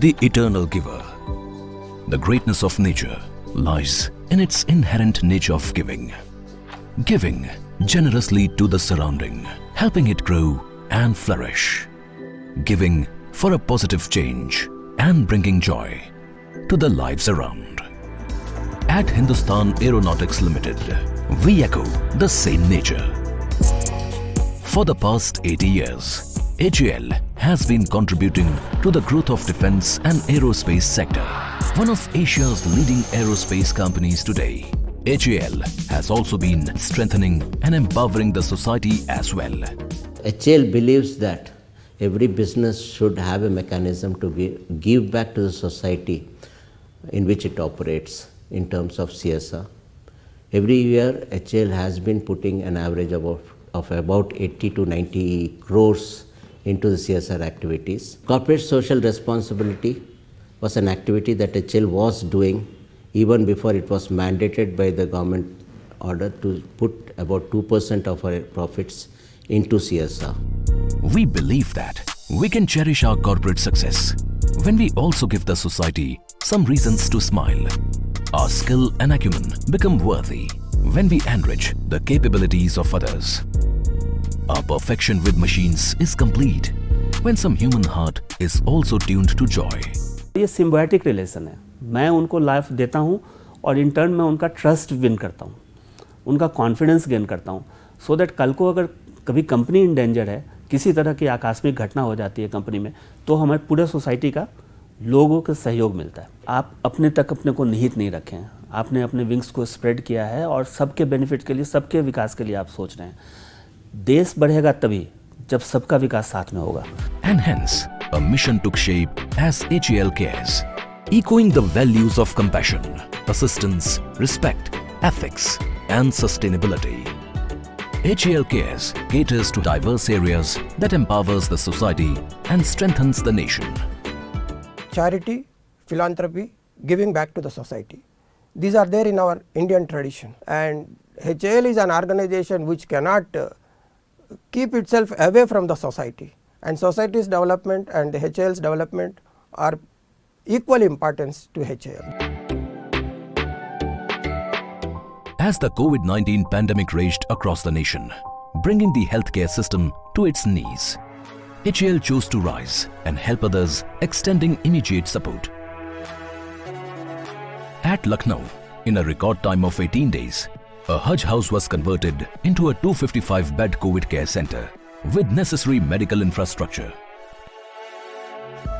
the eternal giver. The greatness of nature lies in its inherent nature of giving. Giving generously to the surrounding, helping it grow and flourish. Giving for a positive change and bringing joy to the lives around. At Hindustan Aeronautics Limited, we echo the same nature. For the past 80 years, HAL has been contributing to the growth of defense and aerospace sector. One of Asia's leading aerospace companies today, HAL has also been strengthening and empowering the society as well. HAL believes that every business should have a mechanism to give back to the society in which it operates in terms of CSR. Every year, HAL has been putting an average of about 80 to 90 crores into the CSR activities. Corporate social responsibility was an activity that HAL was doing even before it was mandated by the government order to put about 2% of our profits into CSR. We believe that we can cherish our corporate success when we also give the society some reasons to smile. Our skill and acumen become worthy when we enrich the capabilities of others. Our perfection with machines is complete when some human heart is also tuned to joy. ये symbiotic relation है. मैं उनको life देता हूँ और in turn मैं उनका trust win करता हूँ, उनका कॉन्फिडेंस गेन करता हूँ, सो दैट कल को अगर कभी कंपनी इन डेंजर है, किसी तरह की आकस्मिक घटना हो जाती है कंपनी में, तो हमारे पूरे सोसाइटी का लोगों का सहयोग मिलता है. आप अपने तक अपने को निहित नहीं रखे हैं, आपने अपने विंग्स को स्प्रेड किया है और सबके बेनिफिट के लिए, सबके विकास के लिए आप सोच रहे हैं. देश बढ़ेगा तभी जब सबका विकास साथ में होगा. And hence, a mission took shape as HAL cares, echoing the values of compassion, assistance, respect, ethics, and sustainability. HAL cares caters to diverse areas that empowers the society and strengthens the nation. Charity, philanthropy, giving back to the society. These are there in our Indian tradition, and HAL is an organization which cannot keep itself away from the society, and society's development and the HAL's development are equal importance to HAL. As the COVID-19 pandemic raged across the nation, bringing the healthcare system to its knees, HAL chose to rise and help others, extending immediate support. At Lucknow, in a record time of 18 days, a Hajj house was converted into a 255-bed COVID care center with necessary medical infrastructure.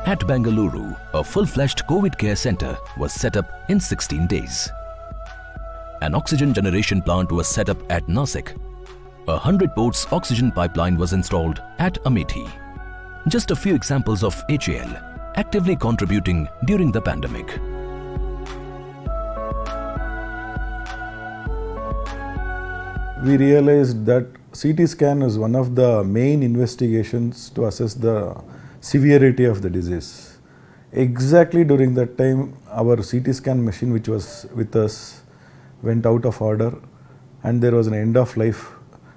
At Bengaluru, a full-fledged COVID care center was set up in 16 days. An oxygen generation plant was set up at Nasik. 100 ports oxygen pipeline was installed at Amethi. Just a few examples of HAL actively contributing during the pandemic. We realized that CT scan is one of the main investigations to assess the severity of the disease. Exactly during that time, our CT scan machine, which was with us, went out of order and there was an end of life.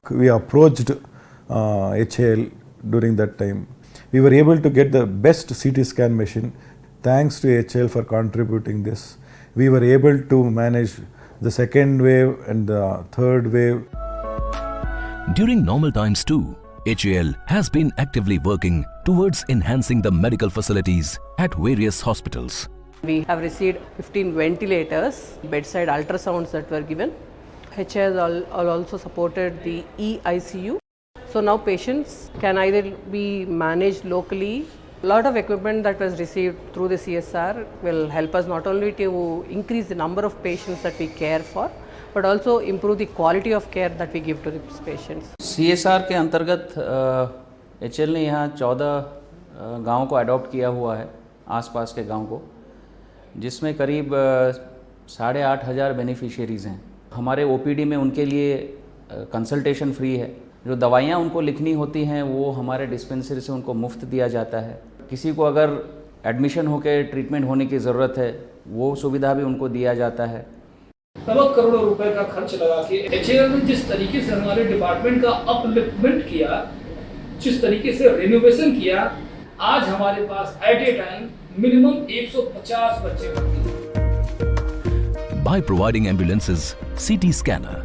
We approached HAL during that time. We were able to get the best CT scan machine. Thanks to HAL for contributing this. We were able to manage the second wave and the third wave. During normal times too, HAL has been actively working towards enhancing the medical facilities at various hospitals. We have received 15 ventilators, bedside ultrasounds that were given. HAL also supported the eICU. So now patients can either be managed locally. A lot of equipment that was received through the CSR will help us not only to increase the number of patients that we care for, but also improve the quality of care that we give to these patients. CSR के अंतर्गत HAL ने यहाँ 14 गाँव को adopt किया हुआ है, आसपास के गाँव को, जिसमें करीब 8,500 बेनिफिशियरीज़ हैं. हमारे OPD में उनके लिए कंसल्टेशन फ्री है. जो दवाइयाँ उनको लिखनी होती हैं वो हमारे डिस्पेंसरी से उनको मुफ्त दिया जाता है. किसी को अगर एडमिशन होकर ट्रीटमेंट होने की ज़रूरत है, वो सुविधा भी उनको दिया जाता है. नमक करोड़ों रुपए का खर्च लगा के HAL ने जिस तरीके से हमारे डिपार्टमेंट का अपलिफ्टमेंट किया, जिस तरीके से रिनोवेशन किया, आज हमारे पास एट ए टाइम मिनिमम 150 बच्चे भर्ती हैं। By providing ambulances, CT scanner,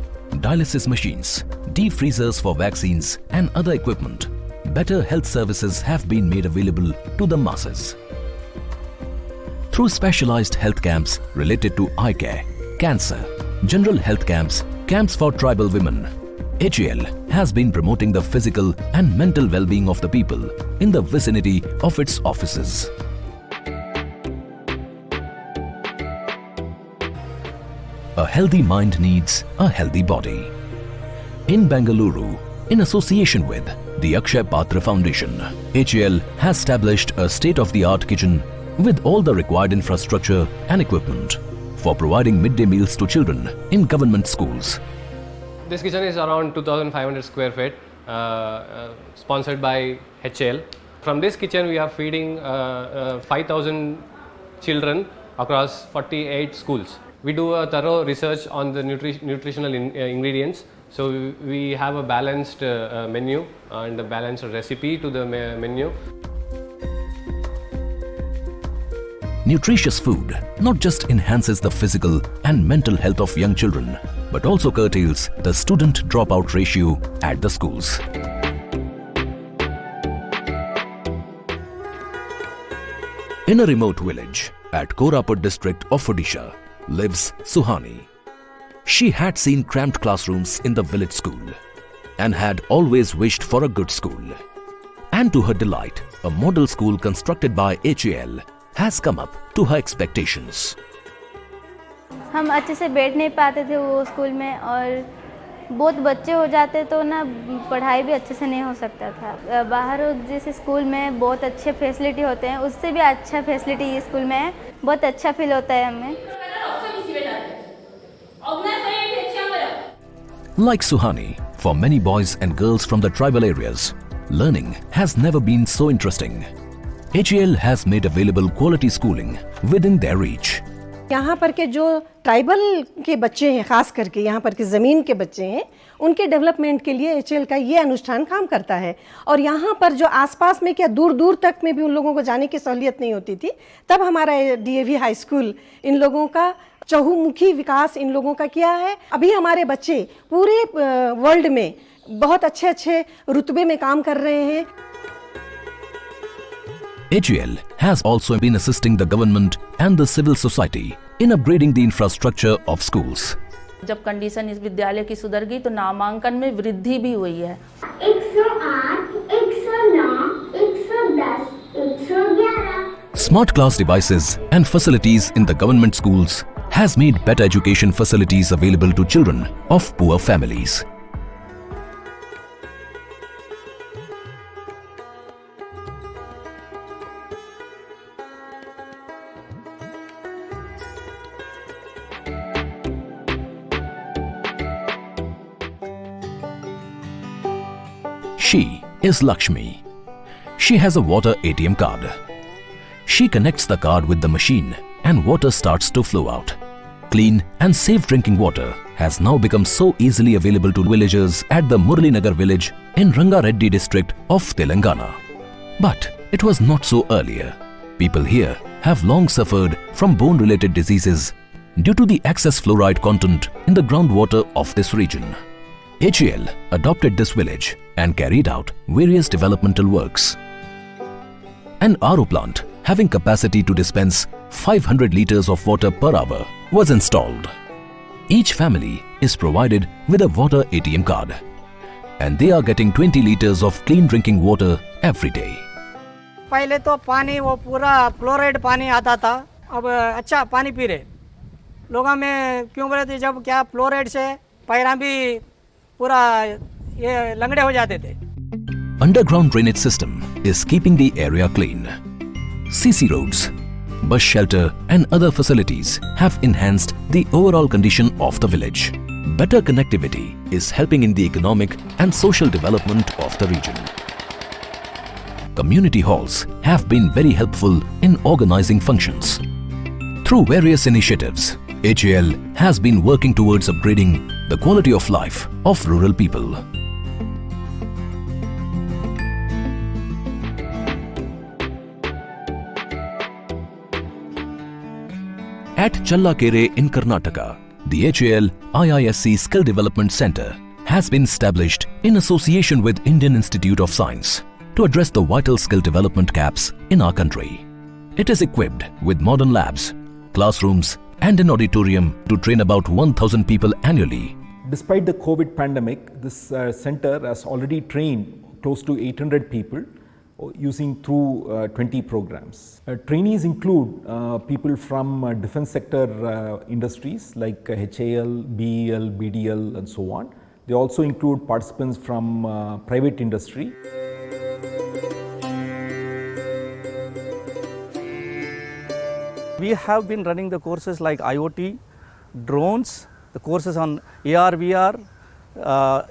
dialysis machines, deep freezers for vaccines and other equipment, better health services have been made available to the masses. Through specialized health camps related to eye care, cancer, general health camps, camps for tribal women, HAL has been promoting the physical and mental well-being of the people in the vicinity of its offices. A healthy mind needs a healthy body. In Bengaluru, in association with the Akshay Patra Foundation, HAL has established a state-of-the-art kitchen with all the required infrastructure and equipment for providing midday meals to children in government schools. This kitchen is around 2,500 square feet, sponsored by HAL. From this kitchen, we are feeding 5,000 children across 48 schools. We do a thorough research on the nutritional ingredients. So we have a balanced menu and a balanced recipe to the menu. Nutritious food not just enhances the physical and mental health of young children, but also curtails the student dropout ratio at the schools. In a remote village at Koraput district of Odisha lives Suhani. She had seen cramped classrooms in the village school and had always wished for a good school. And to her delight, a model school constructed by HAL has come up to her expectations. हम अच्छे से बैठ नहीं पाते थे वो school में और बहुत बच्चे हो जाते तो ना पढ़ाई भी अच्छे से नहीं हो सकता था। बाहर जैसे स्कूल में बहुत अच्छे फैसिलिटी होते हैं, उससे भी अच्छा फैसिलिटी ये स्कूल में है, बहुत अच्छा फील होता है हमें। Like Suhani, for many boys and girls from the tribal areas, learning has never been so interesting. HAL has made available quality schooling within their reach. यहाँ पर के जो ट्राइबल के बच्चे हैं, खास करके यहाँ पर के ज़मीन के बच्चे हैं, उनके डेवलपमेंट के लिए HAL का ये अनुष्ठान काम करता है। और यहाँ पर जो आसपास में क्या दूर दूर तक में भी उन लोगों को जाने की सहूलियत नहीं होती थी, तब हमारा DAV हाई स्कूल इन लोगों का चहुमुखी विकास इन लोगों का किया है। अभी हमारे बच्चे पूरे वर्ल्ड में बहुत अच्छे अच्छे रुतबे में काम कर रहे हैं। HAL has also been assisting the government and the civil society in upgrading the infrastructure of schools. जब कंडीशन इस विद्यालय की सुधर गई तो नामांकन में वृद्धि भी हुई है। 108, 109, 110, 111. Smart class devices and facilities in the government schools has made better education facilities available to children of poor families. She is Lakshmi. She has a water ATM card. She connects the card with the machine and water starts to flow out. Clean and safe drinking water has now become so easily available to villagers at the Muralinagar village in Rangareddy district of Telangana. But it was not so earlier. People here have long suffered from bone-related diseases due to the excess fluoride content in the groundwater of this region. HAL adopted this village and carried out various developmental works. An RO plant having capacity to dispense 500 liters of water per hour was installed. Each family is provided with a water ATM card and they are getting 20 liters of clean drinking water every day. पहले तो पानी वो पूरा fluoride पानी आता था, अब अच्छा पानी पी रहे लोगों में क्यों बोले थे जब क्या फ्लोराइड से पैरा भी पूरा ये लंगड़े हो जाते थे। Underground drainage system is keeping the area clean. CC roads, bus shelter and other facilities have enhanced the overall condition of the village. Better connectivity is helping in the economic and social development of the region. Community halls have been very helpful in organizing functions. Through various initiatives, HAL has been working towards upgrading the quality of life of rural people. At Challakere in Karnataka, the HAL IISc Skill Development Center has been established in association with Indian Institute of Science to address the vital skill development gaps in our country. It is equipped with modern labs, classrooms and an auditorium to train about 1,000 people annually. Despite the COVID pandemic, this center has already trained close to 800 people using through 20 programs. Trainees include people from defense sector industries like HAL, BEL, BDL and so on. They also include participants from private industry. We have been running the courses like IoT, drones, the courses on AR, VR,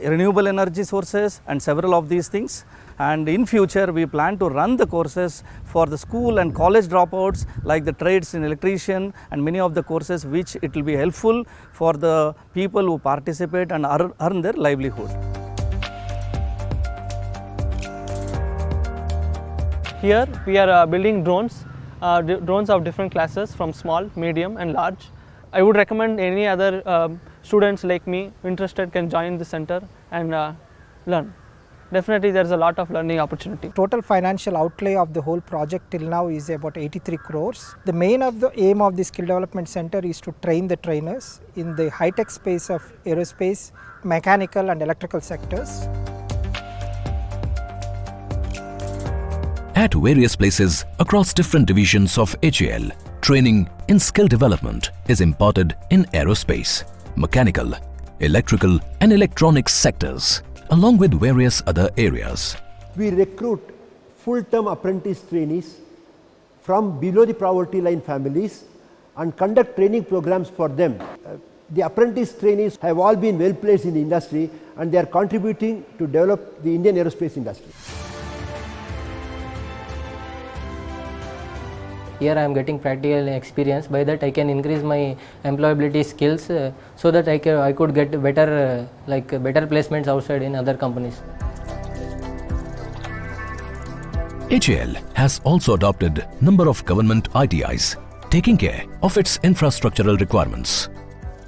renewable energy sources and several of these things. And in future we plan to run the courses for the school and college dropouts like the trades in electrician and many of the courses which it will be helpful for the people who participate and earn their livelihood. Here we are building drones. Drones of different classes from small, medium and large. I would recommend any other students like me interested can join the center and learn. Definitely there is a lot of learning opportunity. Total financial outlay of the whole project till now is about 83 crores. The main of the aim of the skill development center is to train the trainers in the high-tech space of aerospace, mechanical and electrical sectors. At various places across different divisions of HAL, training in skill development is imparted in aerospace, mechanical, electrical and electronics sectors, along with various other areas. We recruit full-term apprentice trainees from below the poverty line families and conduct training programs for them. The apprentice trainees have all been well placed in the industry and they are contributing to develop the Indian aerospace industry. Here I am getting practical experience. By that I can increase my employability skills so that I could get better better placements outside in other companies. HAL has also adopted number of government ITIs, taking care of its infrastructural requirements.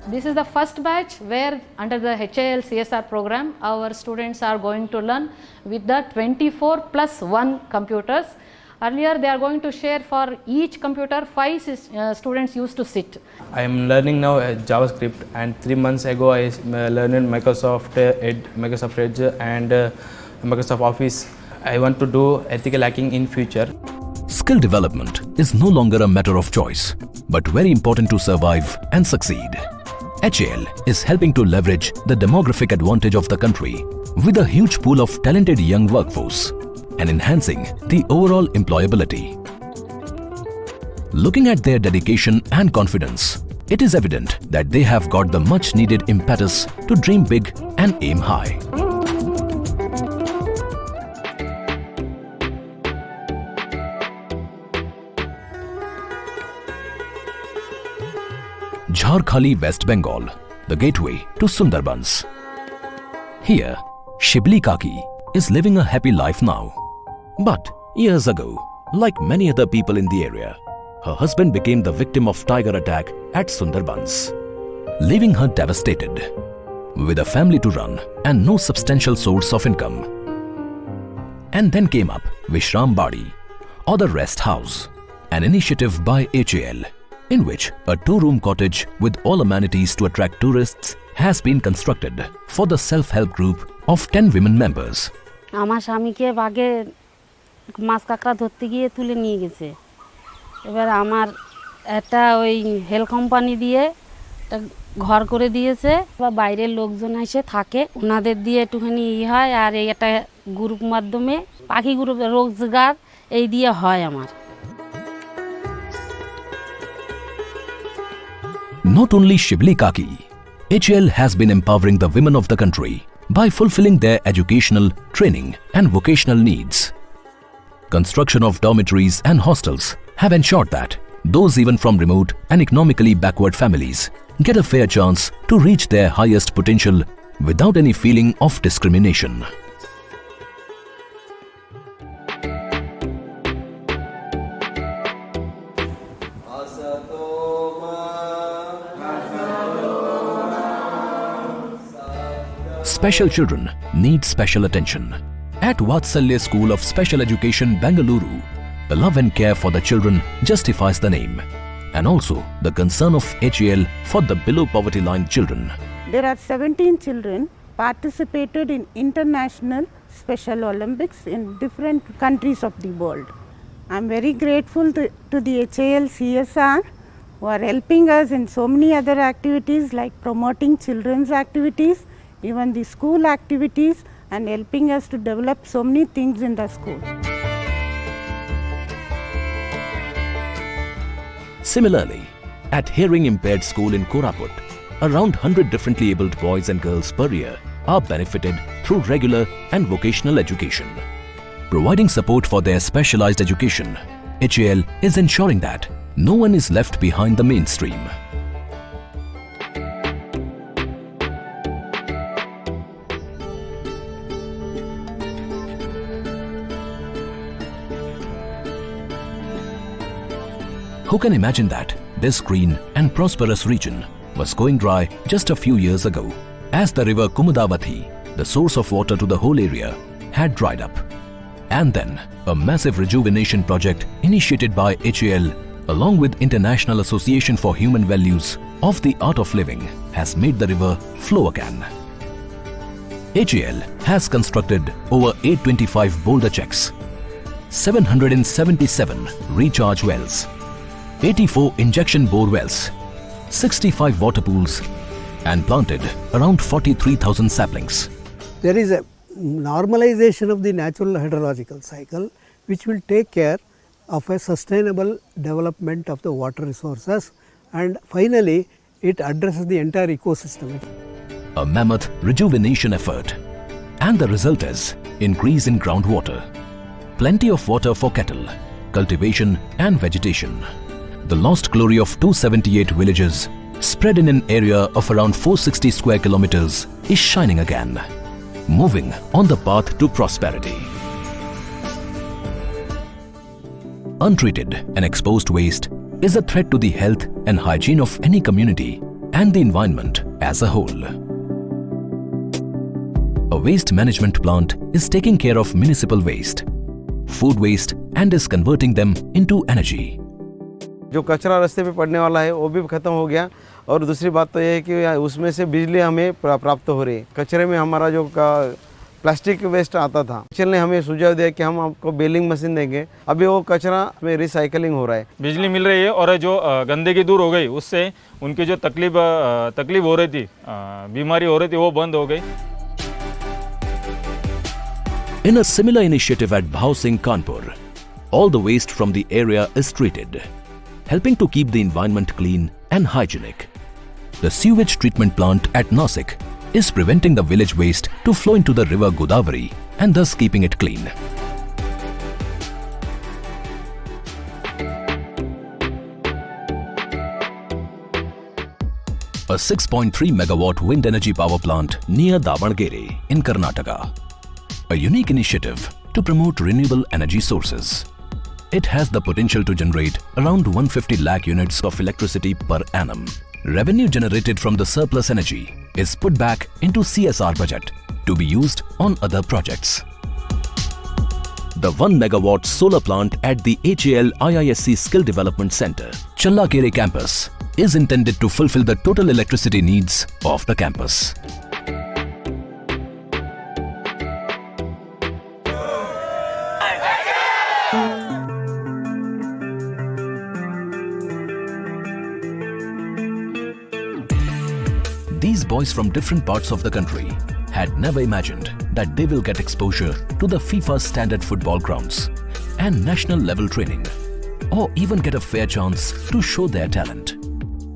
This is the first batch where under the HAL CSR program our students are going to learn with the 24+1 computers. Earlier they are going to share for each computer 5 students used to sit. I am learning now JavaScript, and 3 months ago I learned Microsoft Edge and Microsoft Office. I want to do ethical hacking in future. Skill development is no longer a matter of choice, but very important to survive and succeed. HAL is helping to leverage the demographic advantage of the country with a huge pool of talented young workforce and enhancing the overall employability. Looking at their dedication and confidence, it is evident that they have got the much needed impetus to dream big and aim high. Jharkhali, West Bengal, the gateway to Sundarbans. Here, Shibli Kaki is living a happy life now. But years ago, like many other people in the area, her husband became the victim of tiger attack at Sundarbans, leaving her devastated, with a family to run and no substantial source of income. And then came up Vishram Badi, or the Rest House, an initiative by HAL, in which a 2-room cottage with all amenities to attract tourists has been constructed for the self-help group of 10 women members. আমার স্বামীকে বাগে মাছ কাঁকড়া ধরতে গিয়ে তুলে নিয়ে গেছে। এবার আমার একটা ওই হেল কোম্পানি দিয়ে একটা ঘর করে দিয়েছে বা বাইরের লোকজন এসে থাকে ওনাদের দিয়ে একটুখানি হয় আর এই একটা গ্রুপ মাধ্যমে পাখি গ্রুপ রোজগার এই দিয়ে হয় আমার। Not only Shibli Kaki, HAL has been empowering the women of the country by fulfilling their educational, training and vocational needs. Construction of dormitories and hostels have ensured that those even from remote and economically backward families get a fair chance to reach their highest potential without any feeling of discrimination. special children need special attention. At Vatsalya School of Special Education, Bengaluru, the love and care for the children justifies the name, and also the concern of HAL for the below poverty line children. There are 17 children participated in international Special Olympics in different countries of the world. I am very grateful to the HAL CSR who are helping us in so many other activities like promoting children's activities, even the school activities, and helping us to develop so many things in the school. Similarly, at Hearing Impaired School in Koraput, around 100 differently abled boys and girls per year are benefited through regular and vocational education. Providing support for their specialized education, HAL is ensuring that no one is left behind the mainstream. Who can imagine that this green and prosperous region was going dry just a few years ago, as the river Kumudavathi, the source of water to the whole area, had dried up. And then a massive rejuvenation project initiated by HAL along with International Association for Human Values of the Art of Living has made the river flow again. HAL has constructed over 825 boulder checks, 777 recharge wells, 84 injection bore wells, 65 water pools, and planted around 43,000 saplings. There is a normalization of the natural hydrological cycle which will take care of a sustainable development of the water resources, and finally it addresses the entire ecosystem. A mammoth rejuvenation effort, and the result is increase in groundwater, plenty of water for cattle, cultivation and vegetation. The lost glory of 278 villages spread in an area of around 460 square kilometers is shining again, moving on the path to prosperity. Untreated and exposed waste is a threat to the health and hygiene of any community and the environment as a whole. A waste management plant is taking care of municipal waste, food waste, and is converting them into energy. जो कचरा रास्ते पे पड़ने वाला है वो भी ख़त्म हो गया, और दूसरी बात तो ये है कि उसमें से बिजली हमें प्राप्त हो रही है। कचरे में हमारा जो प्लास्टिक वेस्ट आता था, HAL ने हमें सुझाव दिया कि हम आपको बेलिंग मशीन देंगे, अभी वो कचरा में रिसाइकलिंग हो रहा है, बिजली मिल रही है, और जो गंदगी दूर हो गई, उससे उनकी जो तकलीफ हो रही थी, बीमारी हो रही थी, वो बंद हो गई। In a similar initiative at Bhav Singh Kanpur, all the waste from the area is treated, helping to keep the environment clean and hygienic. The sewage treatment plant at Nasik is preventing the village waste to flow into the river Godavari and thus keeping it clean. A 6.3 megawatt wind energy power plant near Davangere in Karnataka. A unique initiative to promote renewable energy sources. It has the potential to generate around 150 lakh units of electricity per annum. Revenue generated from the surplus energy is put back into CSR budget to be used on other projects. The 1 megawatt solar plant at the HAL IISc Skill Development Center, Challakere campus, is intended to fulfill the total electricity needs of the campus. These boys from different parts of the country had never imagined that they will get exposure to the FIFA standard football grounds and national level training, or even get a fair chance to show their talent.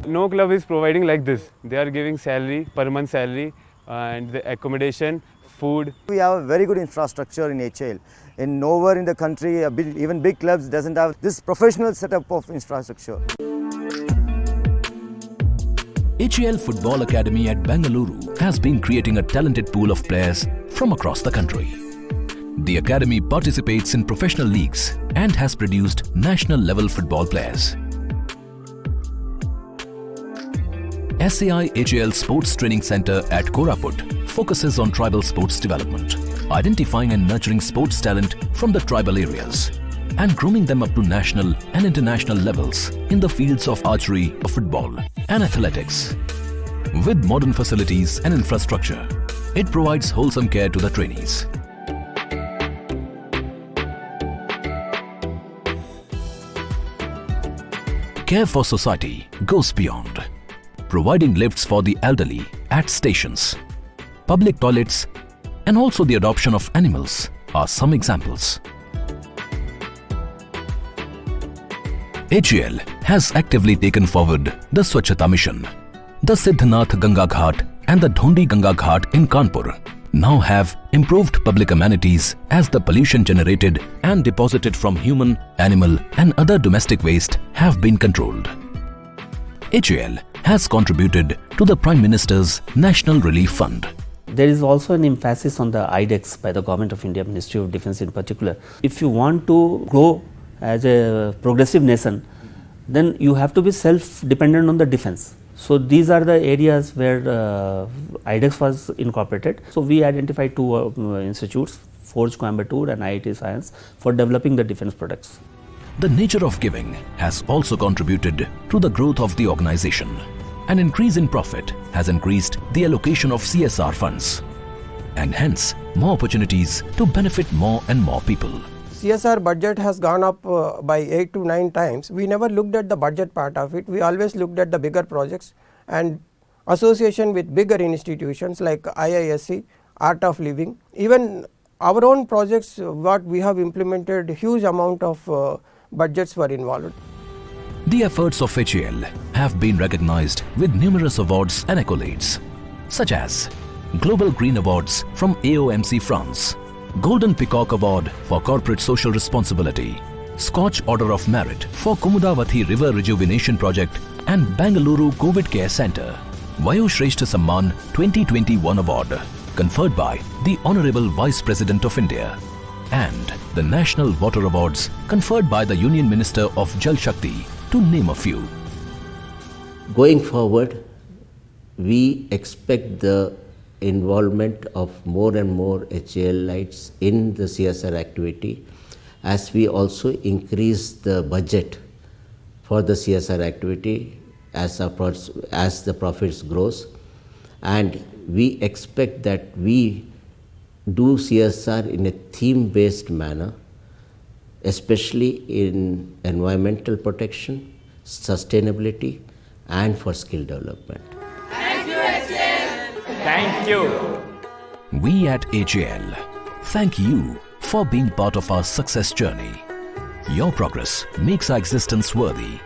No club is providing like this. They are giving salary, per month salary, and the accommodation, food. We have a very good infrastructure in HAL. In nowhere in the country, even big clubs doesn't have this professional setup of infrastructure. HAL Football Academy at Bengaluru has been creating a talented pool of players from across the country. The academy participates in professional leagues and has produced national-level football players. SAI HAL Sports Training Center at Koraput focuses on tribal sports development, identifying and nurturing sports talent from the tribal areas, and grooming them up to national and international levels in the fields of archery, football, and athletics. With modern facilities and infrastructure, it provides wholesome care to the trainees. Care for society goes beyond providing lifts for the elderly at stations, public toilets, and also the adoption of animals are some examples. HAL has actively taken forward the Swachhata mission. The Siddhnath Ganga Ghat and the Dhondi Ganga Ghat in Kanpur now have improved public amenities as the pollution generated and deposited from human, animal and other domestic waste have been controlled. HAL has contributed to the Prime Minister's National Relief Fund. There is also an emphasis on the IDEX by the Government of India, Ministry of Defence in particular. If you want to grow as a progressive nation, then you have to be self-dependent on the defence. So these are the areas where IDEX was incorporated. So we identified two institutes, Forge Coimbatore and IIT Science, for developing the defence products. The nature of giving has also contributed to the growth of the organization. An increase in profit has increased the allocation of CSR funds, and hence more opportunities to benefit more and more people. CSR budget has gone up by 8 to 9 times. We never looked at the budget part of it. We always looked at the bigger projects and association with bigger institutions like IISc, Art of Living. Even our own projects, what we have implemented, huge amount of budgets were involved. The efforts of HAL have been recognized with numerous awards and accolades, such as Global Green Awards from AOMC France, Golden Peacock Award for Corporate Social Responsibility, Scotch Order of Merit for Kumudavathi River Rejuvenation Project and Bangalore COVID Care Centre, Vayoshreshth Samman 2021 Award conferred by the Honourable Vice President of India, and the National Water Awards conferred by the Union Minister of Jal Shakti, to name a few. Going forward, we expect the involvement of more and more HALites in the CSR activity as we also increase the budget for the CSR activity as the profits grows, and we expect that we do CSR in a theme-based manner, especially in environmental protection, sustainability and for skill development. Thank you, HAL! Thank you. We at HAL thank you for being part of our success journey. Your progress makes our existence worthy.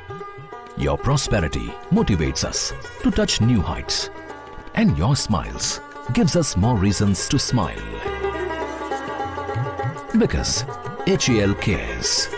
Your prosperity motivates us to touch new heights. And your smiles gives us more reasons to smile. Because HAL cares.